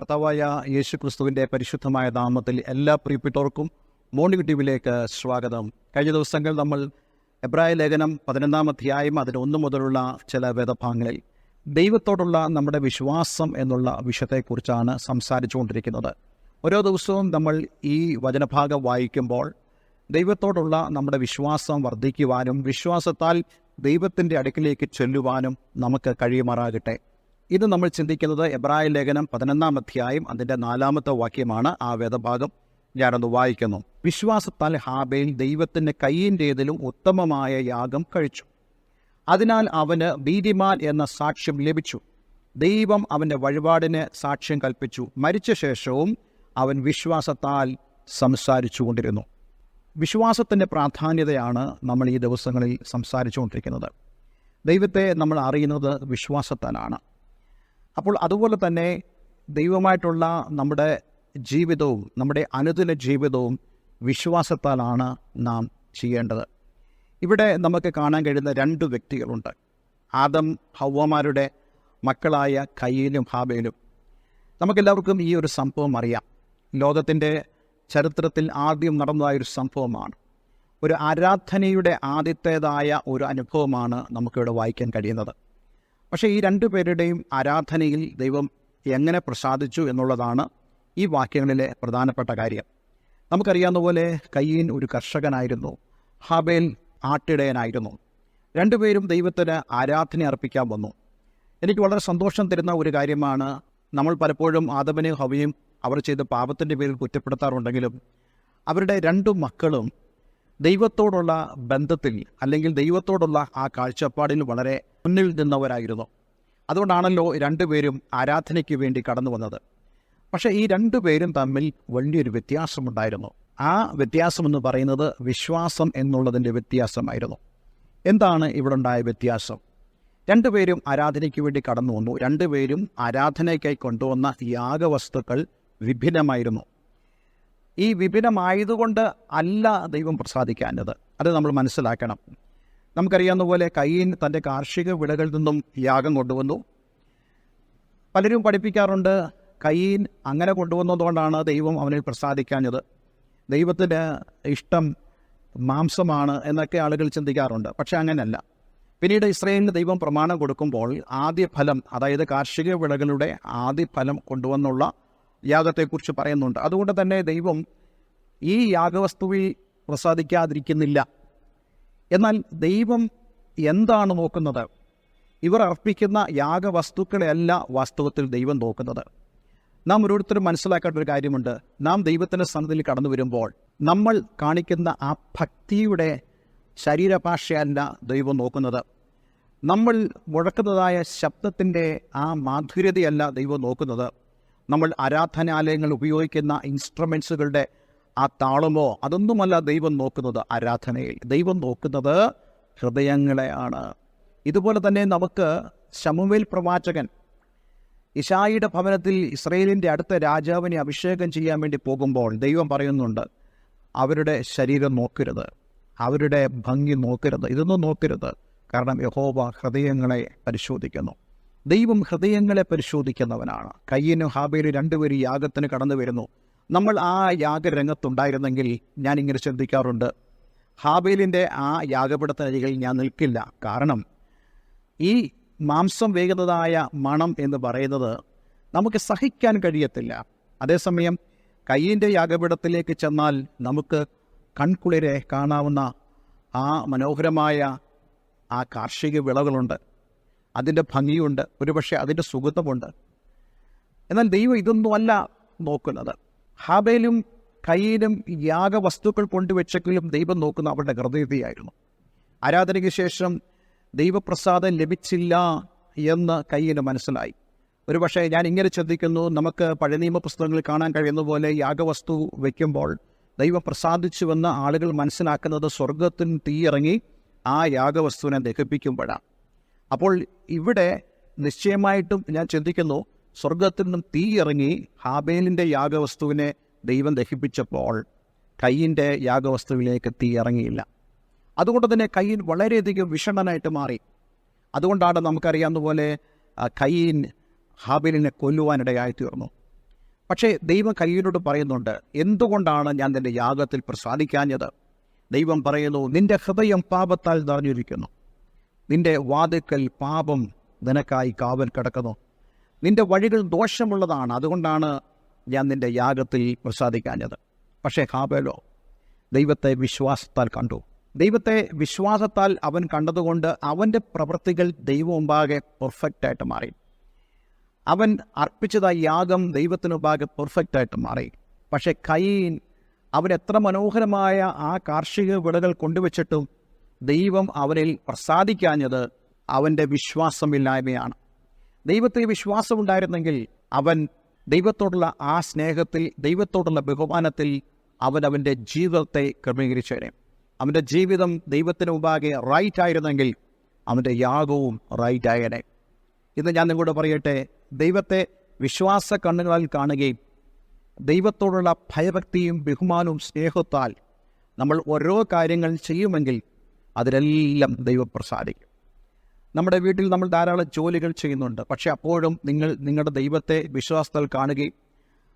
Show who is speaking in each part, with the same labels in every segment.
Speaker 1: കർത്താവായ യേശു ക്രിസ്തുവിൻ്റെ പരിശുദ്ധമായ നാമത്തിൽ എല്ലാ പ്രിയപ്പെട്ടവർക്കും മോർണിംഗ് ടിവിയിലേക്ക് സ്വാഗതം. കഴിഞ്ഞ ദിവസങ്ങൾ നമ്മൾ എബ്രായ ലേഖനം 11-ാം അധ്യായം അതിന് 1 മുതലുള്ള ചില വേദഭാഗങ്ങളിൽ ദൈവത്തോടുള്ള നമ്മുടെ വിശ്വാസം എന്നുള്ള വിഷയത്തെക്കുറിച്ചാണ് സംസാരിച്ചുകൊണ്ടിരിക്കുന്നത്. ഓരോ ദിവസവും നമ്മൾ ഈ വചനഭാഗം വായിക്കുമ്പോൾ ദൈവത്തോടുള്ള നമ്മുടെ വിശ്വാസം വർദ്ധിക്കുവാനും വിശ്വാസത്താൽ ദൈവത്തിൻ്റെ അടുക്കിലേക്ക് ചെല്ലുവാനും നമുക്ക് കഴിയുമാറാകട്ടെ. ഇത് നമ്മൾ ചിന്തിക്കുന്നത് എബ്രായ ലേഖനം 11-ാം അധ്യായം അതിൻ്റെ 4-ാമത്തെ വാക്യമാണ്. ആ വേദഭാഗം ഞാനൊന്ന് വായിക്കുന്നു. വിശ്വാസത്താൽ ഹാബേൽ ദൈവത്തിൻ്റെ കയ്യിൻ്റേതിലും ഉത്തമമായ യാഗം കഴിച്ചു. അതിനാൽ അവന് നീതിമാൻ എന്ന സാക്ഷ്യം ലഭിച്ചു. ദൈവം അവൻ്റെ വഴിപാടിന് സാക്ഷ്യം കൽപ്പിച്ചു. മരിച്ച ശേഷവും അവൻ വിശ്വാസത്താൽ സംസാരിച്ചു കൊണ്ടിരുന്നു. വിശ്വാസത്തിൻ്റെ പ്രാധാന്യതയാണ് നമ്മൾ ഈ ദിവസങ്ങളിൽ സംസാരിച്ചുകൊണ്ടിരിക്കുന്നത്. ദൈവത്തെ നമ്മൾ അറിയുന്നത് വിശ്വാസത്താലാണ്. അപ്പോൾ അതുപോലെ തന്നെ ദൈവമായിട്ടുള്ള നമ്മുടെ ജീവിതവും നമ്മുടെ അനുദിന ജീവിതവും വിശ്വാസത്താലാണ് നാം ചെയ്യേണ്ടത്. ഇവിടെ നമുക്ക് കാണാൻ കഴിയുന്ന 2 വ്യക്തികളുണ്ട്. ആദം ഹവ്വമാരുടെ മക്കളായ കയീനും ഹാബേലും. നമുക്കെല്ലാവർക്കും ഈ ഒരു സംഭവം അറിയാം. ലോകത്തിൻ്റെ ചരിത്രത്തിൽ ആദ്യം നടന്നതായൊരു സംഭവമാണ്. ഒരു ആരാധനയുടെ ആദ്യത്തേതായ ഒരു അനുഭവമാണ് നമുക്കിവിടെ വായിക്കാൻ കഴിയുന്നത്. പക്ഷേ ഈ 2 പേരുടെയും ആരാധനയിൽ ദൈവം എങ്ങനെ പ്രസാദിച്ചു എന്നുള്ളതാണ് ഈ വാക്യങ്ങളിലെ പ്രധാനപ്പെട്ട കാര്യം. നമുക്കറിയാവുന്ന പോലെ കയീൻ ഒരു കർഷകനായിരുന്നു, ഹാബേൽ ആട്ടിടയനായിരുന്നു. 2 പേരും ദൈവത്തിന് ആരാധന അർപ്പിക്കാൻ വന്നു. എനിക്ക് വളരെ സന്തോഷം തരുന്ന ഒരു കാര്യമാണ്, നമ്മൾ പലപ്പോഴും ആദമിനെയും ഹവ്വയും അവർ ചെയ്ത പാപത്തിൻ്റെ പേരിൽ കുറ്റപ്പെടുത്താറുണ്ടെങ്കിലും അവരുടെ 2 മക്കളും ദൈവത്തോടുള്ള ബന്ധത്തിൽ അല്ലെങ്കിൽ ദൈവത്തോടുള്ള ആ കാഴ്ചപ്പാടിൽ വളരെ മുന്നിൽ നിന്നവരായിരുന്നു. അതുകൊണ്ടാണല്ലോ 2 പേരും ആരാധനയ്ക്ക് വേണ്ടി കടന്നു വന്നത്. പക്ഷേ ഈ 2 പേരും തമ്മിൽ വലിയൊരു വ്യത്യാസമുണ്ടായിരുന്നു. ആ വ്യത്യാസമെന്ന് പറയുന്നത് വിശ്വാസം എന്നുള്ളതിൻ്റെ വ്യത്യാസമായിരുന്നു. എന്താണ് ഇവിടെ ഉണ്ടായ വ്യത്യാസം? 2 പേരും ആരാധനയ്ക്ക് വേണ്ടി കടന്നു വന്നു. 2 പേരും ആരാധനയ്ക്കായി കൊണ്ടുവന്ന യാഗവസ്തുക്കൾ വിഭിന്നമായിരുന്നു. ഈ വിഭിന്നമായതുകൊണ്ട് അല്ല ദൈവം പ്രസാദിക്കാഞ്ഞത്. അത് നമ്മൾ മനസ്സിലാക്കണം. നമുക്കറിയാവുന്ന പോലെ കയീൻ തൻ്റെ കാർഷിക വിളകളിൽ നിന്നും യാഗം കൊണ്ടുവന്നു. പലരും പഠിപ്പിക്കാറുണ്ട്, കയീൻ അങ്ങനെ കൊണ്ടുവന്നതുകൊണ്ടാണ് ദൈവം അവനിൽ പ്രസാദിക്കാഞ്ഞത്, ദൈവത്തിന് ഇഷ്ടം മാംസമാണ് എന്നൊക്കെ ആളുകൾ ചിന്തിക്കാറുണ്ട്. പക്ഷേ അങ്ങനെയല്ല. പിന്നീട് ഇസ്രായേലിന് ദൈവം പ്രമാണം കൊടുക്കുമ്പോൾ ആദ്യ ഫലം, അതായത് കാർഷിക വിളകളുടെ ആദ്യ ഫലം കൊണ്ടുവന്നുള്ള യാഗത്തെക്കുറിച്ച് പറയുന്നുണ്ട്. അതുകൊണ്ട് തന്നെ ദൈവം ഈ യാഗവസ്തുവിൽ പ്രസാദിക്കാതിരിക്കുന്നില്ല. എന്നാൽ ദൈവം എന്താണ് നോക്കുന്നത്? ഇവർ അർപ്പിക്കുന്ന യാഗവസ്തുക്കളെയല്ല വാസ്തവത്തിൽ ദൈവം നോക്കുന്നത്. നാം ഓരോരുത്തരും മനസ്സിലാക്കേണ്ട ഒരു കാര്യമുണ്ട്. നാം ദൈവത്തിൻ്റെ സന്നിധിയിൽ കടന്നു വരുമ്പോൾ നമ്മൾ കാണിക്കുന്ന ആ ഭക്തിയുടെ ശരീരഭാഷയല്ല ദൈവം നോക്കുന്നത്. നമ്മൾ മുഴക്കുന്നതായ ശബ്ദത്തിൻ്റെ ആ മാധുര്യതയല്ല ദൈവം നോക്കുന്നത്. നമ്മൾ ആരാധനാലയങ്ങൾ ഉപയോഗിക്കുന്ന ഇൻസ്ട്രുമെൻസുകളുടെ ആ താളമോ അതൊന്നുമല്ല ദൈവം നോക്കുന്നത്. ആരാധനയിൽ ദൈവം നോക്കുന്നത് ഹൃദയങ്ങളെയാണ്. ഇതുപോലെ തന്നെ നമുക്ക് ശമൂവേൽ പ്രവാചകൻ ഇശായിയുടെ ഭവനത്തിൽ ഇസ്രായേലിൻ്റെ അടുത്ത രാജാവിനെ അഭിഷേകം ചെയ്യാൻ വേണ്ടി പോകുമ്പോൾ ദൈവം പറയുന്നുണ്ട്, അവരുടെ ശരീരം നോക്കരുത്, അവരുടെ ഭംഗി നോക്കരുത്, ഇതൊന്നും നോക്കരുത്. കാരണം യഹോവ ഹൃദയങ്ങളെ പരിശോധിക്കുന്നു. ദൈവം ഹൃദയങ്ങളെ പരിശോധിക്കുന്നവനാണ്. കയീനും ഹാബേലും 2 പേരും യാഗത്തിന് കടന്നു വരുന്നു. നമ്മൾ ആ യാഗരംഗത്തുണ്ടായിരുന്നെങ്കിൽ ഞാനിങ്ങനെ ചിന്തിക്കാറുണ്ട്, ഹാബേലിൻ്റെ ആ യാഗപീഠത്തിനരികിൽ ഞാൻ നിൽക്കില്ല. കാരണം ഈ മാംസം വേകുന്നതായ മണം എന്ന് പറയുന്നത് നമുക്ക് സഹിക്കാൻ കഴിയത്തില്ല. അതേസമയം കയീൻ്റെ യാഗപീഠത്തിലേക്ക് ചെന്നാൽ നമുക്ക് കൺകുളിരെ കാണാവുന്ന ആ മനോഹരമായ ആ കാർഷിക വിളകളുണ്ട്, അതിൻ്റെ ഭംഗിയുണ്ട്, ഒരുപക്ഷെ അതിൻ്റെ സുഗന്ധമുണ്ട്. എന്നാൽ ദൈവം ഇതൊന്നുമല്ല നോക്കുന്നത്. ഹാബേലും കയീനും യാഗവസ്തുക്കൾ കൊണ്ടുവച്ചെങ്കിലും ദൈവം നോക്കുന്ന അവരുടെ ഹൃദയത്തെയായിരുന്നു. ആരാധനയ്ക്ക് ശേഷം ദൈവപ്രസാദം ലഭിച്ചില്ല എന്ന് കയീന് മനസ്സിലായി. ഒരുപക്ഷെ ഞാൻ ഇങ്ങനെ ചിന്തിക്കുന്നു, നമുക്ക് പഴയ നിയമ പുസ്തകങ്ങളിൽ കാണാൻ കഴിയുന്ന പോലെ യാഗവസ്തു വയ്ക്കുമ്പോൾ ദൈവം പ്രസാദിച്ചുവെന്ന് ആളുകൾ മനസ്സിലാക്കുന്നത് സ്വർഗത്തിന് തീയിറങ്ങി ആ യാഗവസ്തുവിനെ ദഹിപ്പിക്കുമ്പോഴാണ്. അപ്പോൾ ഇവിടെ നിശ്ചയമായിട്ടും ഞാൻ ചിന്തിക്കുന്നു, സ്വർഗത്തിൽ നിന്നും തീ ഇറങ്ങി ഹാബേലിൻ്റെ യാഗവസ്തുവിനെ ദൈവം ദഹിപ്പിച്ചപ്പോൾ കയീൻ്റെ യാഗവസ്തുവിലേക്ക് തീ ഇറങ്ങിയില്ല. അതുകൊണ്ട് തന്നെ കയീൻ വളരെയധികം വിഷണ്ണനായിട്ട് മാറി. അതുകൊണ്ടാണ് നമുക്കറിയാവുന്ന പോലെ കയീൻ ഹാബേലിനെ കൊല്ലുവാനിടയായി തീർന്നു. പക്ഷേ ദൈവം കയ്യിലോട്ട് പറയുന്നുണ്ട്, എന്തുകൊണ്ടാണ് ഞാൻ നിൻ്റെ യാഗത്തിൽ പ്രസാദിക്കാഞ്ഞത്? ദൈവം പറയുന്നു, നിൻ്റെ ഹൃദയം പാപത്താൽ നിറഞ്ഞിരിക്കുന്നു, നിൻ്റെ വാതിൽക്കൽ പാപം നിനക്കായി കാവൽ കിടക്കുന്നു, നിൻ്റെ വഴികൾ ദോഷമുള്ളതാണ്, അതുകൊണ്ടാണ് ഞാൻ നിൻ്റെ യാഗത്തിൽ പ്രസാദിക്കാഞ്ഞത്. പക്ഷേ ഹാബേലോ ദൈവത്തെ വിശ്വാസത്താൽ കണ്ടു. ദൈവത്തെ വിശ്വാസത്താൽ അവൻ കണ്ടതുകൊണ്ട് അവൻ്റെ പ്രവൃത്തികൾ ദൈവം മുമ്പാകെ പെർഫെക്റ്റായിട്ട് മാറി. അവൻ അർപ്പിച്ചതായി യാഗം ദൈവത്തിന് മുമ്പാകെ പെർഫെക്റ്റായിട്ട് മാറി. പക്ഷേ കയീൻ, അവൻ എത്ര മനോഹരമായ ആ കാർഷിക വിളകൾ കൊണ്ടുവച്ചിട്ടും ദൈവം അവനിൽ പ്രസാദിക്കാഞ്ഞത് അവൻ്റെ വിശ്വാസമില്ലായ്മയാണ്. ദൈവത്തെ വിശ്വാസമുണ്ടായിരുന്നെങ്കിൽ അവൻ ദൈവത്തോടുള്ള ആ സ്നേഹത്തിൽ, ദൈവത്തോടുള്ള ബഹുമാനത്തിൽ അവൻ്റെ ജീവിതത്തെ ക്രമീകരിച്ചേനെ. അവൻ്റെ ജീവിതം ദൈവത്തിന് മുമ്പാകെ റൈറ്റ് ആയിരുന്നെങ്കിൽ അവൻ്റെ യാഗവും റൈറ്റ് ആയേനെ. ഇന്ന് ഞാൻ നിങ്ങളോട് പറയട്ടെ, ദൈവത്തെ വിശ്വാസ കണ്ണുകളാൽ കാണുകയും ദൈവത്തോടുള്ള ഭയഭക്തിയും ബഹുമാനവും സ്നേഹത്താൽ നമ്മൾ ഓരോ കാര്യങ്ങൾ ചെയ്യുമെങ്കിൽ അതിലെല്ലാം ദൈവം പ്രസാദിക്കും. നമ്മുടെ വീട്ടിൽ നമ്മൾ ധാരാളം ജോലികൾ ചെയ്യുന്നുണ്ട്. പക്ഷേ അപ്പോഴും നിങ്ങൾ നിങ്ങളുടെ ദൈവത്തെ വിശ്വാസത്താൽ കാണുകയും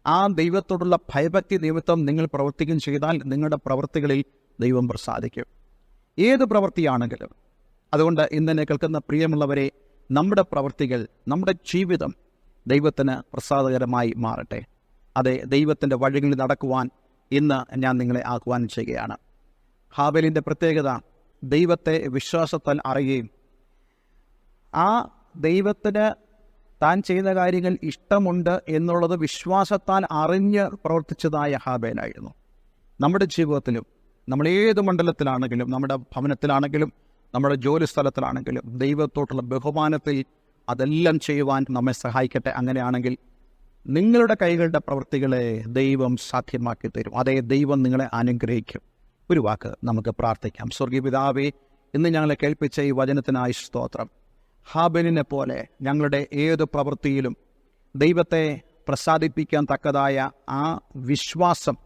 Speaker 1: ആ ദൈവത്തോടുള്ള ഭയഭക്തി നിമിത്തം നിങ്ങൾ പ്രവർത്തിക്കുകയും ചെയ്താൽ നിങ്ങളുടെ പ്രവൃത്തികളിൽ ദൈവം പ്രസാദിക്കും, ഏത് പ്രവൃത്തിയാണെങ്കിലും. അതുകൊണ്ട് ഇന്നെന്നെ കേൾക്കുന്ന പ്രിയമുള്ളവരെ, നമ്മുടെ പ്രവൃത്തികൾ, നമ്മുടെ ജീവിതം ദൈവത്തിന് പ്രസാദകരമായി മാറട്ടെ. അതെ, ദൈവത്തിൻ്റെ വഴികളിൽ നടക്കുവാൻ ഇന്ന് ഞാൻ നിങ്ങളെ ആഹ്വാനം ചെയ്യുകയാണ്. ഹാബേലിൻ്റെ പ്രത്യേകത ദൈവത്തെ വിശ്വാസത്താൽ അറിയുകയും ആ ദൈവത്തിന് താൻ ചെയ്യുന്ന കാര്യങ്ങൾ ഇഷ്ടമുണ്ട് എന്നുള്ളത് വിശ്വാസത്താൽ അറിഞ്ഞ് പ്രവർത്തിച്ചതായ ഹാബേലായിരുന്നു. നമ്മുടെ ജീവിതത്തിലും നമ്മൾ ഏത് മണ്ഡലത്തിലാണെങ്കിലും, നമ്മുടെ ഭവനത്തിലാണെങ്കിലും, നമ്മുടെ ജോലി സ്ഥലത്തിലാണെങ്കിലും ദൈവത്തോട്ടുള്ള ബഹുമാനത്തിൽ അതെല്ലാം ചെയ്യുവാൻ നമ്മെ സഹായിക്കട്ടെ. അങ്ങനെയാണെങ്കിൽ നിങ്ങളുടെ കൈകളുടെ പ്രവൃത്തികളെ ദൈവം സാധ്യമാക്കി തരും. അതേ, ദൈവം നിങ്ങളെ അനുഗ്രഹിക്കും. ഒരു വാക്ക് നമുക്ക് പ്രാർത്ഥിക്കാം. സ്വർഗീയ പിതാവേ, ഇന്ന് ഞങ്ങളെ കേൾപ്പിച്ച ഈ വചനത്തിനായി സ്തോത്രം. ഹാബേലിനെ പോലെ ഞങ്ങളുടെ ഏത് പ്രവൃത്തിയിലും ദൈവത്തെ പ്രസാദിപ്പിക്കാൻ തക്കതായ ആ വിശ്വാസം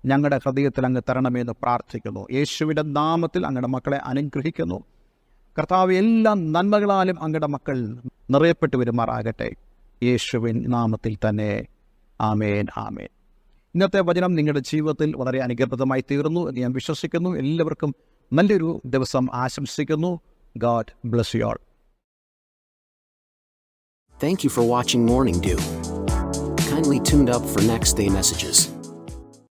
Speaker 1: ഞങ്ങളുടെ ഹൃദയത്തിൽ അങ്ങ് തരണമെന്ന് പ്രാർത്ഥിക്കുന്നു. യേശുവിൻ്റെ നാമത്തിൽ അങ്ങയുടെ മക്കളെ അനുഗ്രഹിക്കുന്നു. കർത്താവ്, എല്ലാ നന്മകളാലും അങ്ങയുടെ മക്കൾ നിറയപ്പെട്ടു വരുമാറാകട്ടെ. യേശുവിൻ നാമത്തിൽ തന്നെ. ആമേൻ, ആമേൻ. ഇന്നത്തെ വചനം നിങ്ങളുടെ ജീവിതത്തിൽ വളരെ അനുഗ്രഹപ്രദമായി തീർന്നു എന്ന് ഞാൻ വിശ്വസിക്കുന്നു. എല്ലാവർക്കും നല്ലൊരു ദിവസം ആശംസിക്കുന്നു. God bless you all.
Speaker 2: Thank you for watching Morning Dew. Kindly tuned up for next day messages.